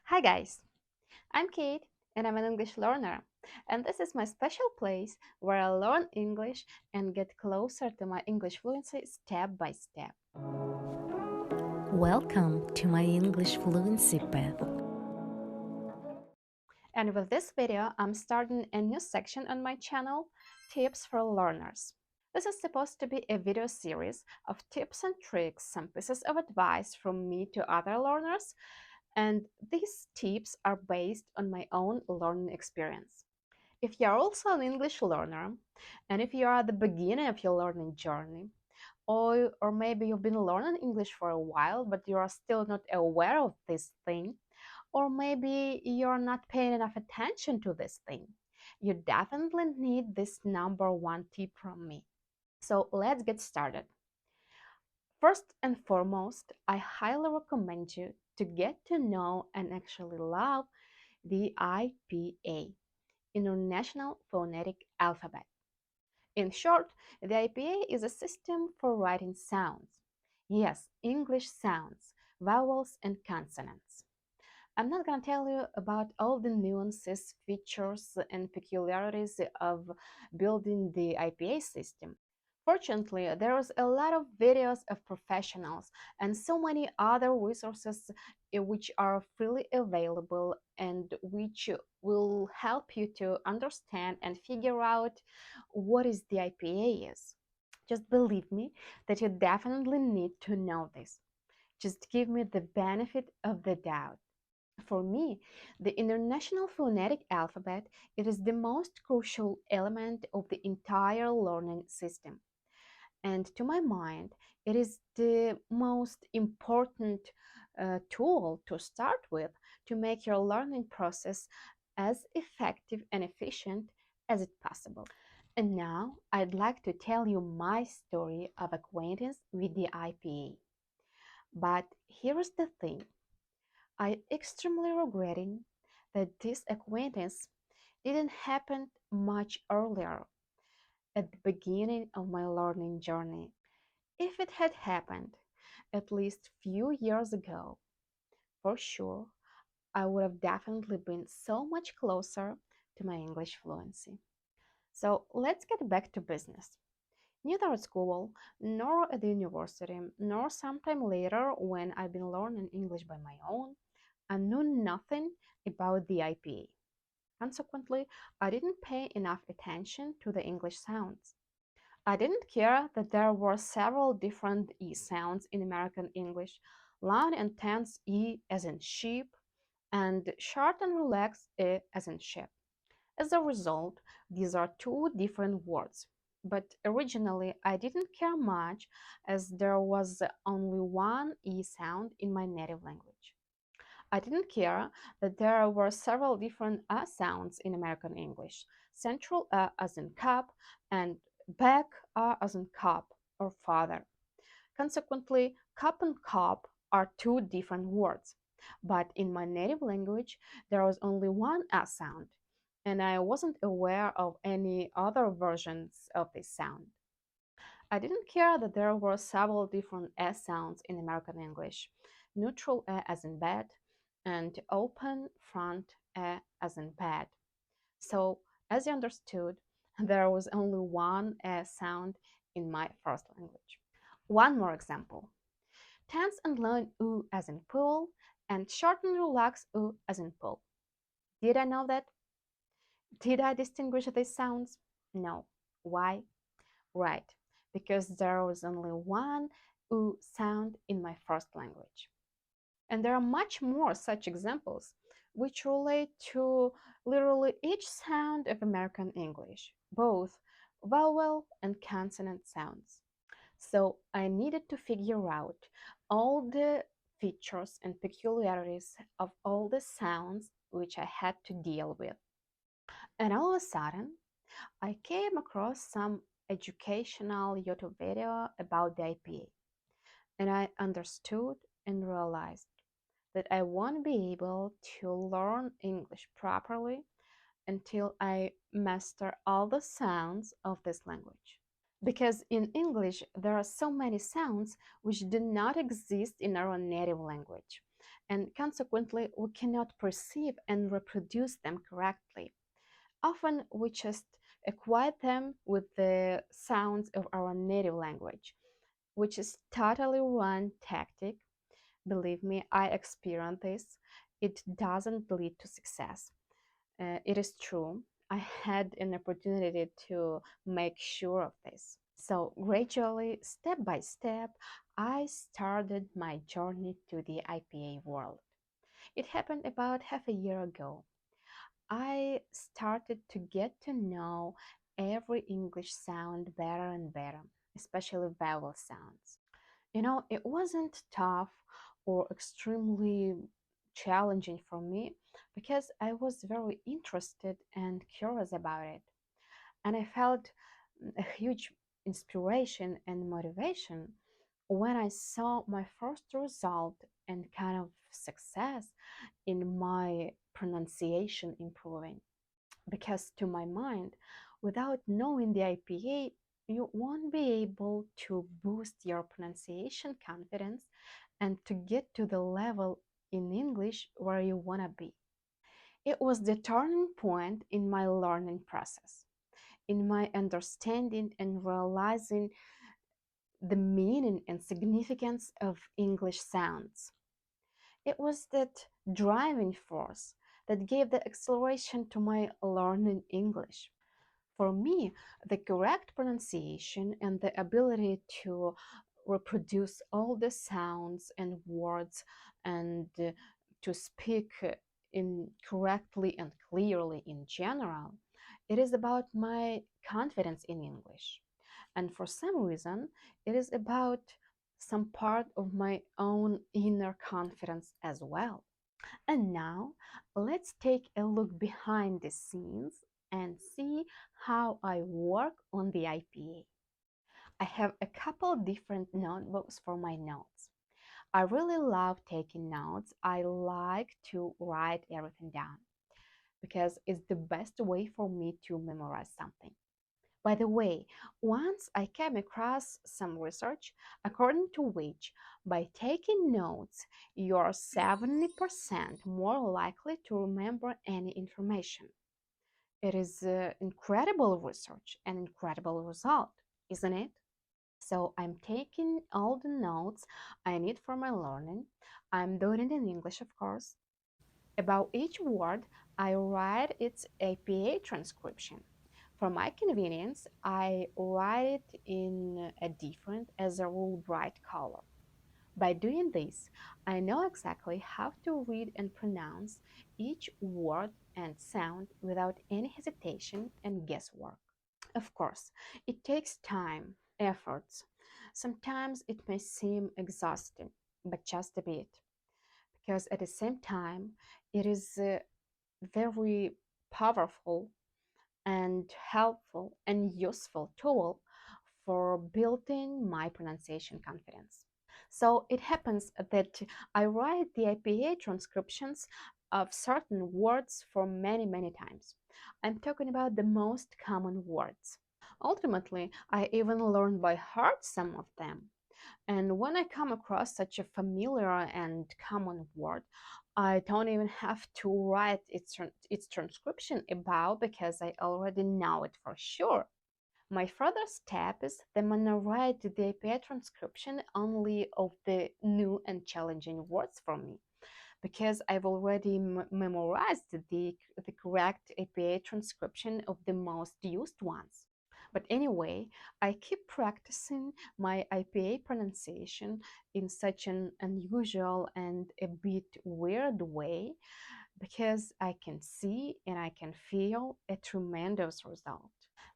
Hi guys, I'm Kate and I'm an English learner. And this is my special place where I learn English and get closer to my English fluency step by step. Welcome to my English fluency path. And with this video, I'm starting a new section on my channel, Tips for Learners. This is supposed to be a video series of tips and tricks, some pieces of advice from me to other learners, and these tips are based on my own learning experience. If you're also an English learner, and if you are at the beginning of your learning journey, or maybe you've been learning English for a while, but you are still not aware of this thing, or maybe you're not paying enough attention to this thing, you definitely need this number one tip from me. So let's get started. First and foremost, I highly recommend you to get to know and actually love the IPA, International Phonetic Alphabet. In short, the IPA is a system for writing sounds. Yes, English sounds, vowels, and consonants. I'm not going to tell you about all the nuances, features, and peculiarities of building the IPA system. Fortunately, there is a lot of videos of professionals and so many other resources which are freely available and which will help you to understand and figure out what is the IPA is. Just believe me that you definitely need to know this. Just give me the benefit of the doubt. For me, the International Phonetic Alphabet, it is the most crucial element of the entire learning system. And to my mind, it is the most important tool to start with to make your learning process as effective and efficient as it possible. And now I'd like to tell you my story of acquaintance with the IPA. But here's the thing. I extremely regretting that this acquaintance didn't happen much earlier at the beginning of my learning journey. If it had happened at least few years ago, for sure, I would have definitely been so much closer to my English fluency. So let's get back to business. Neither at school, nor at the university, nor sometime later when I've been learning English by my own, I knew nothing about the IPA. Consequently, I didn't pay enough attention to the English sounds. I didn't care that there were several different E sounds in American English, long and tense E as in sheep, and short and relaxed E as in ship. As a result, these are two different words. But originally, I didn't care much as there was only one E sound in my native language. I didn't care that there were several different sounds in American English. Central as in cup and back as in cup or father. Consequently, cup and cup are two different words. But in my native language, there was only one sound, and I wasn't aware of any other versions of this sound. I didn't care that there were several different S sounds in American English. Neutral as in bed, and open front as in bed. So, as you understood, there was only one sound in my first language. One more example. Tense and long U as in pool, and short and relaxed U as in pool. Did I know that? Did I distinguish these sounds? No. Why? Right, because there was only one U sound in my first language. And there are much more such examples which relate to literally each sound of American English, both vowel and consonant sounds. So I needed to figure out all the features and peculiarities of all the sounds which I had to deal with. And all of a sudden, I came across some educational YouTube video about the IPA, and I understood and realized that I won't be able to learn English properly until I master all the sounds of this language. Because in English, there are so many sounds which do not exist in our native language. and consequently, we cannot perceive and reproduce them correctly. Often, we just equate them with the sounds of our native language, which is totally wrong tactic. Believe me, I experienced this. It doesn't lead to success. It is true. I had an opportunity to make sure of this. So, gradually, step by step, I started my journey to the IPA world. It happened about half a year ago. I started to get to know every English sound better and better, especially vowel sounds. It wasn't tough or extremely challenging for me because I was very interested and curious about it. And I felt a huge inspiration and motivation when I saw my first result and kind of success in my pronunciation improving. Because to my mind, without knowing the IPA, you won't be able to boost your pronunciation confidence and to get to the level in English where you want to be. It was the turning point in my learning process, in my understanding and realizing the meaning and significance of English sounds. It was that driving force that gave the acceleration to my learning English. For me, the correct pronunciation and the ability to reproduce all the sounds and words and to speak in correctly and clearly in general, it is about my confidence in English. And for some reason, it is about some part of my own inner confidence as well. And now let's take a look behind the scenes and see how I work on the IPA. I have a couple different notebooks for my notes. I really love taking notes. I like to write everything down because it's the best way for me to memorize something. By the way, once I came across some research according to which by taking notes, you're 70% more likely to remember any information. It is incredible research and incredible result, isn't it? So I'm taking all the notes I need for my learning. I'm doing it in English, of course. About each word, I write its APA transcription. For my convenience, I write it in a different, as a rule, bright color. By doing this, I know exactly how to read and pronounce each word and sound without any hesitation and guesswork. Of course, it takes time, efforts. Sometimes it may seem exhausting, but just a bit, because at the same time, it is a very powerful and helpful and useful tool for building my pronunciation confidence. So it happens that I write the IPA transcriptions of certain words for many, many times. I'm talking about the most common words. Ultimately, I even learn by heart some of them. And when I come across such a familiar and common word, I don't even have to write its transcription about because I already know it for sure. My further step is then when I write the APA transcription only of the new and challenging words for me because I've already memorized the correct APA transcription of the most used ones. But anyway, I keep practicing my IPA pronunciation in such an unusual and a bit weird way because I can see and I can feel a tremendous result.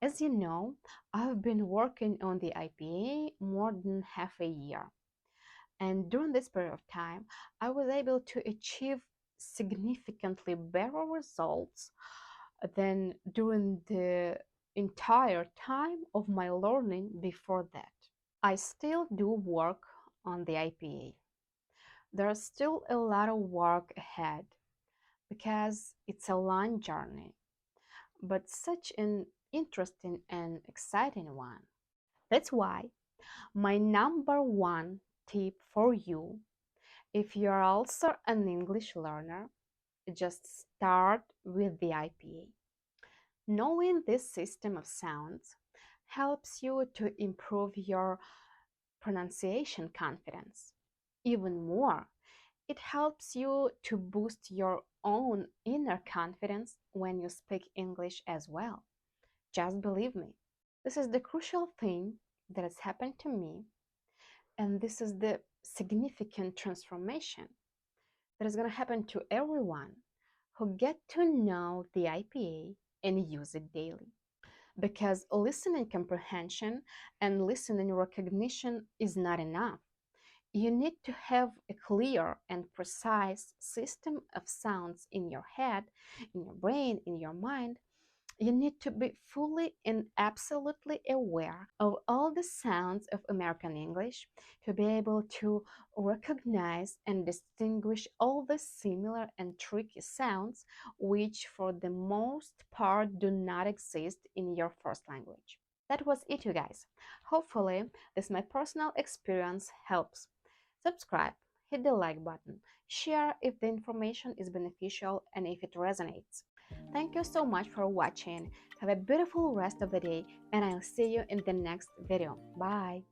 As you know, I've been working on the IPA more than half a year. And during this period of time, I was able to achieve significantly better results than during the entire time of my learning before that. I still do work on the IPA. There's still a lot of work ahead because it's a long journey, but such an interesting and exciting one. That's why my number one tip for you If you are also an English learner, just start with the IPA. Knowing this system of sounds helps you to improve your pronunciation confidence. Even more, it helps you to boost your own inner confidence when you speak English as well. Just believe me, this is the crucial thing that has happened to me, and this is the significant transformation that is going to happen to everyone who get to know the IPA and use it daily. Because listening comprehension and listening recognition is not enough. You need to have a clear and precise system of sounds in your head, in your brain, in your mind. You need to be fully and absolutely aware of all the sounds of American English to be able to recognize and distinguish all the similar and tricky sounds which, for the most part, do not exist in your first language. That was it, you guys. Hopefully, this my personal experience helps. Subscribe, hit the like button, share if the information is beneficial and if it resonates. Thank you so much for watching. Have a beautiful rest of the day, and I'll see you in the next video. Bye.